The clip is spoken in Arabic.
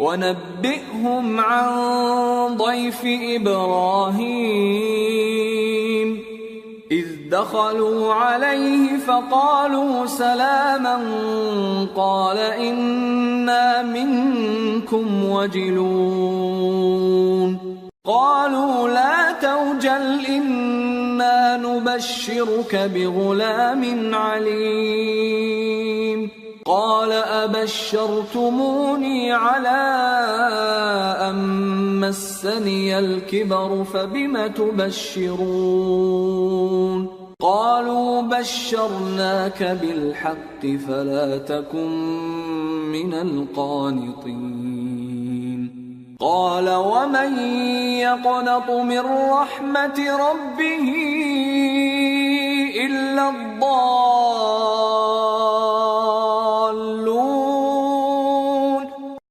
ونبئهم عن ضيف إبراهيم إذ دخلوا عليه فقالوا سلاما قال إنا منكم وجلون قالوا لا توجل إنا نبشرك بغلام عليم قال أبشرتموني على أن مسني الكبر فبم تبشرون قالوا بشرناك بالحق فلا تكن من القانطين قال ومن يقنط من رحمة ربه إلا الضالون